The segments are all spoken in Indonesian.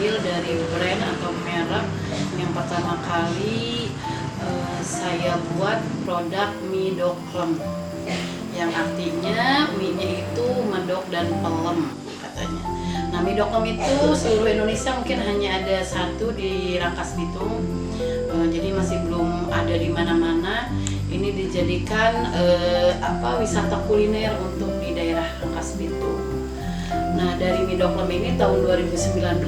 ambil dari brand atau merek yang pertama kali saya buat produk mie doklem, yang artinya mie-nya itu medok dan pelem katanya. Nah, mie doklem itu seluruh Indonesia mungkin hanya ada satu di Rangkas Bitung, jadi masih belum ada di mana-mana. Ini dijadikan wisata kuliner untuk di daerah Rangkas Bitung. Nah, dari mie doklem ini tahun 2019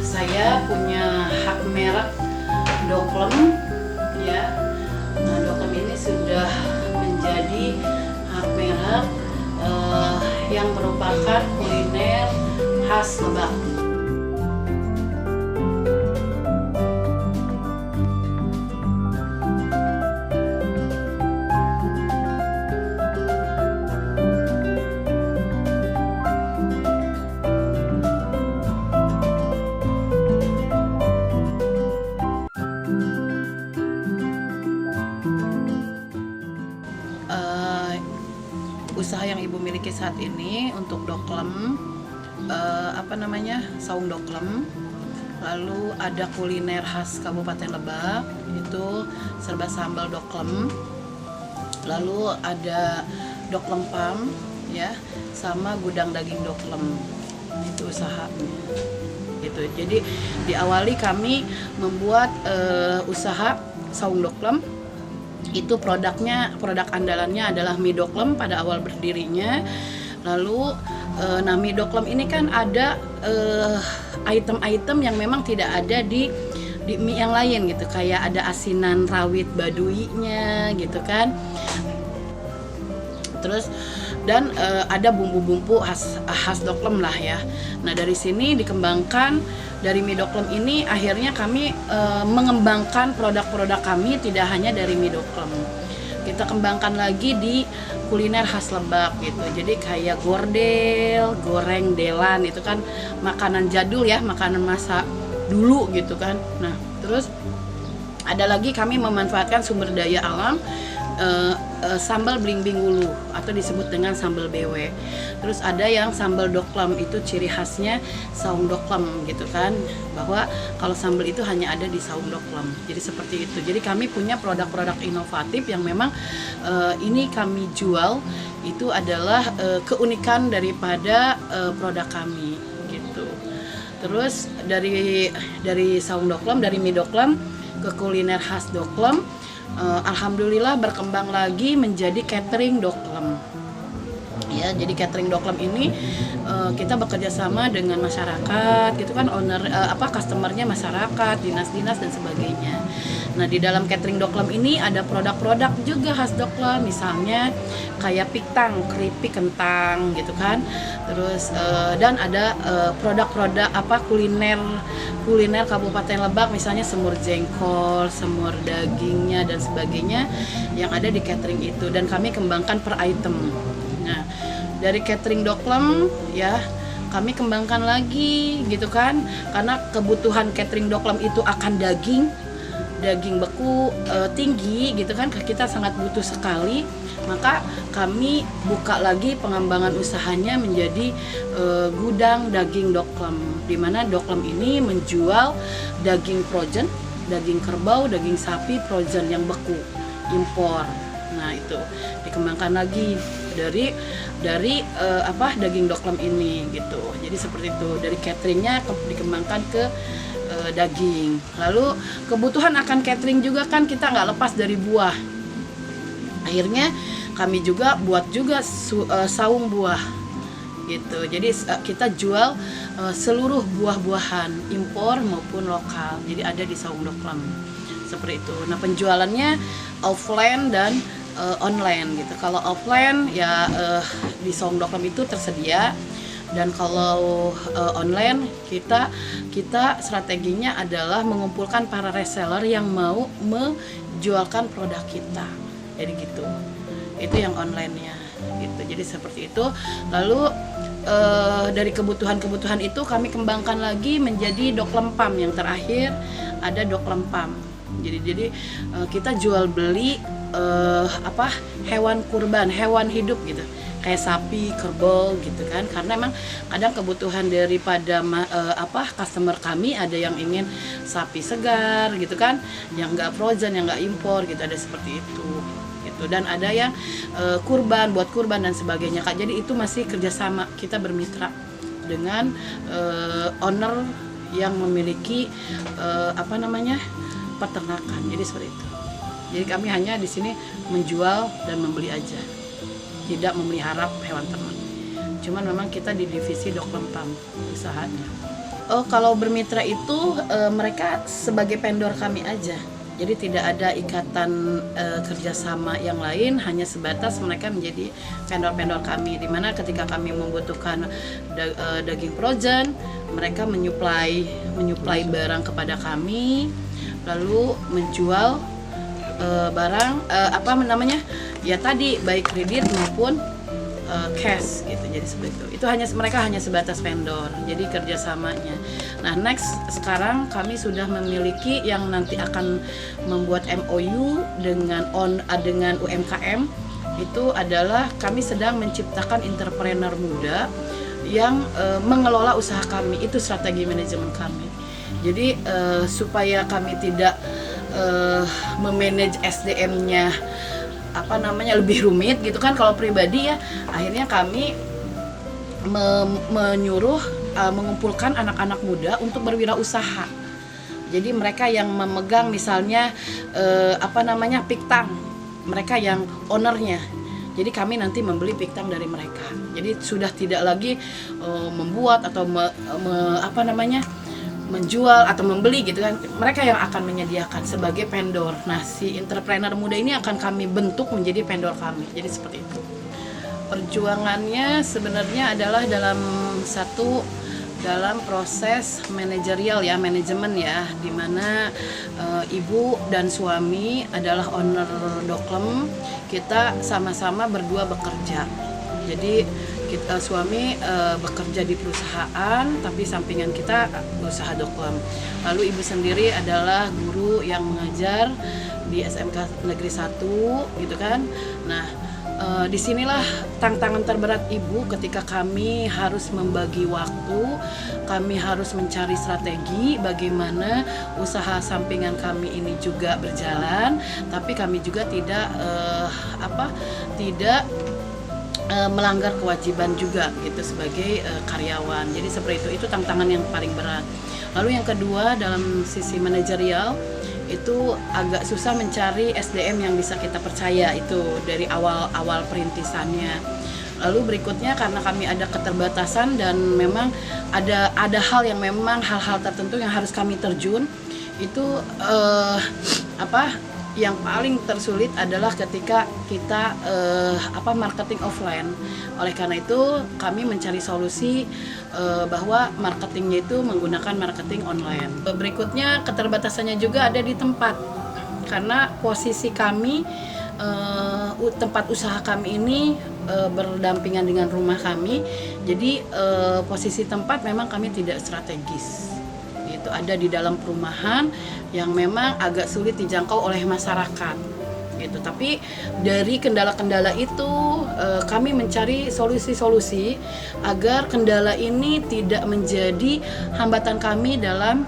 saya punya hak merek doklem, ya. Nah, doklem ini sudah menjadi hak merek yang merupakan kuliner khas Lebak. Usaha yang ibu miliki saat ini untuk doklem, saung doklem, lalu ada kuliner khas Kabupaten Lebak, itu serba sambal doklem, lalu ada doklem pam, ya, sama gudang daging doklem, itu usahanya. Gitu. Jadi diawali kami membuat usaha saung doklem. Itu produk andalannya adalah mie doklem pada awal berdirinya. Lalu mie doklem ini kan ada item-item yang memang tidak ada di mie yang lain gitu, kayak ada asinan rawit baduinya gitu kan. Terus dan ada bumbu-bumbu khas doklem lah ya. Nah, dari sini dikembangkan, dari mie doklem ini akhirnya kami mengembangkan produk-produk kami tidak hanya dari mie doklem. Kita kembangkan lagi di kuliner khas Lebak gitu. Jadi kayak gordel, goreng delan, itu kan makanan jadul ya, makanan masa dulu gitu kan. Nah, terus ada lagi kami memanfaatkan sumber daya alam, sambal blimbing wulu atau disebut dengan sambal BW. Terus ada yang sambal doklem, itu ciri khasnya saung doklem gitu kan, bahwa kalau sambal itu hanya ada di saung doklem. Jadi seperti itu. Jadi kami punya produk-produk inovatif yang memang ini kami jual, itu adalah keunikan daripada produk kami gitu. Terus dari saung doklem, dari mie doklem ke kuliner khas doklem, alhamdulillah berkembang lagi menjadi catering doklem. Ya, jadi catering doklem ini kita bekerja sama dengan masyarakat, gitu kan, customernya masyarakat, dinas-dinas dan sebagainya. Nah, di dalam catering doklem ini ada produk-produk juga khas doklem, misalnya kayak piktang, keripik kentang, gitu kan. Terus dan ada produk-produk kuliner Kabupaten Lebak, misalnya semur jengkol, semur dagingnya dan sebagainya yang ada di catering itu, dan kami kembangkan per item. Nah, dari catering doklem ya kami kembangkan lagi gitu kan, karena kebutuhan catering doklem itu akan daging beku tinggi gitu kan, kita sangat butuh sekali. Maka kami buka lagi pengembangan usahanya menjadi gudang daging doklem, di mana doklem ini menjual daging frozen, daging kerbau, daging sapi frozen yang beku impor. Nah, itu dikembangkan lagi dari daging doklem ini gitu. Jadi seperti itu, dari cateringnya dikembangkan ke daging. Lalu kebutuhan akan catering juga kan kita nggak lepas dari buah. Akhirnya kami juga buat juga saung buah gitu. Jadi kita jual seluruh buah-buahan impor maupun lokal. Jadi ada di saung doklem seperti itu. Nah, penjualannya offline dan online gitu. Kalau offline ya di saung doklem itu tersedia, dan kalau online kita strateginya adalah mengumpulkan para reseller yang mau menjualkan produk kita. Jadi gitu. Itu yang online-nya gitu. Jadi seperti itu. Lalu dari kebutuhan itu kami kembangkan lagi menjadi doklem pam. Yang terakhir ada doklem pam. Jadi kita jual beli hewan kurban, hewan hidup gitu, kayak sapi, kerbau gitu kan, karena emang kadang kebutuhan daripada customer kami ada yang ingin sapi segar gitu kan, yang nggak frozen, yang nggak impor gitu, ada seperti itu gitu, dan ada yang kurban, buat kurban dan sebagainya Kak. Jadi itu masih kerjasama, kita bermitra dengan owner yang memiliki peternakan, jadi seperti itu. Jadi kami hanya di sini menjual dan membeli aja, tidak memelihara hewan ternak. Cuman memang kita di divisi Doklam Farm usahanya. Kalau bermitra itu mereka sebagai vendor kami aja. Jadi tidak ada ikatan kerjasama yang lain, hanya sebatas mereka menjadi vendor-vendor kami. Dimana ketika kami membutuhkan daging frozen, mereka menyuplai barang kepada kami, lalu menjual barang ya tadi baik kredit maupun cash gitu. Jadi seperti itu. Itu mereka hanya sebatas vendor. Jadi kerjasamanya. Nah, next sekarang kami sudah memiliki yang nanti akan membuat MOU dengan UMKM. Itu adalah kami sedang menciptakan entrepreneur muda yang mengelola usaha kami. Itu strategi manajemen kami. Jadi supaya kami tidak memanage SDM-nya lebih rumit gitu kan, kalau pribadi ya, akhirnya kami mengumpulkan anak-anak muda untuk berwirausaha. Jadi mereka yang memegang misalnya piktang, mereka yang ownernya. Jadi kami nanti membeli piktang dari mereka. Jadi sudah tidak lagi membuat atau menjual atau membeli gitu kan, mereka yang akan menyediakan sebagai vendor. Nah, si entrepreneur muda ini akan kami bentuk menjadi vendor kami. Jadi seperti itu. Perjuangannya sebenarnya adalah dalam proses manajerial ya, manajemen ya, di mana ibu dan suami adalah owner Doklam. Kita sama-sama berdua bekerja. Jadi suami bekerja di perusahaan, tapi sampingan kita usaha Doklam. Lalu ibu sendiri adalah guru yang mengajar di SMK Negeri 1 gitu kan. Nah, disinilah tantangan terberat ibu ketika kami harus membagi waktu, kami harus mencari strategi bagaimana usaha sampingan kami ini juga berjalan, tapi kami juga tidak melanggar kewajiban juga gitu sebagai karyawan. Jadi seperti itu tantangan yang paling berat. Lalu yang kedua, dalam sisi manajerial itu agak susah mencari SDM yang bisa kita percaya, itu dari awal perintisannya. Lalu berikutnya, karena kami ada keterbatasan dan memang ada hal yang memang hal-hal tertentu yang harus kami terjun, itu yang paling tersulit adalah ketika kita marketing offline. Oleh karena itu kami mencari solusi bahwa marketingnya itu menggunakan marketing online. Berikutnya, keterbatasannya juga ada di tempat, karena posisi kami tempat usaha kami ini berdampingan dengan rumah kami. Jadi posisi tempat memang kami tidak strategis. Itu ada di dalam perumahan yang memang agak sulit dijangkau oleh masyarakat gitu. Tapi dari kendala-kendala itu kami mencari solusi-solusi agar kendala ini tidak menjadi hambatan kami dalam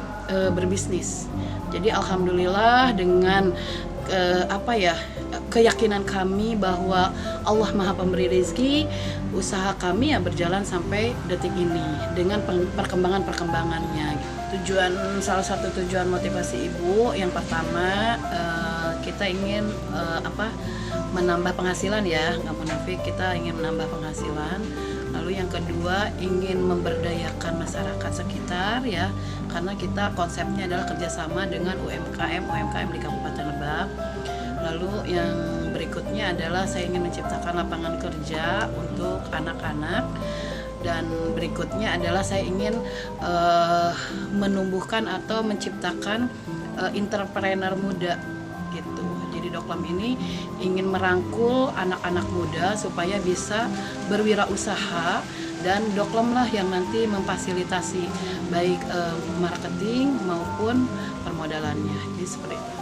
berbisnis. Jadi alhamdulillah dengan keyakinan kami bahwa Allah Maha Pemberi rezeki, usaha kami ya berjalan sampai detik ini dengan perkembangannya. Salah satu tujuan motivasi ibu yang pertama, kita ingin menambah penghasilan ya, nggak munafik, kita ingin menambah penghasilan. Lalu yang kedua, ingin memberdayakan masyarakat sekitar ya, karena kita konsepnya adalah kerjasama dengan UMKM di Kabupaten Lebak. Lalu yang berikutnya adalah saya ingin menciptakan lapangan kerja untuk anak-anak, dan berikutnya adalah saya ingin menumbuhkan atau menciptakan entrepreneur muda gitu. Jadi Doklam ini ingin merangkul anak-anak muda supaya bisa berwirausaha, dan Doklam lah yang nanti memfasilitasi baik marketing maupun permodalannya. Jadi seperti itu.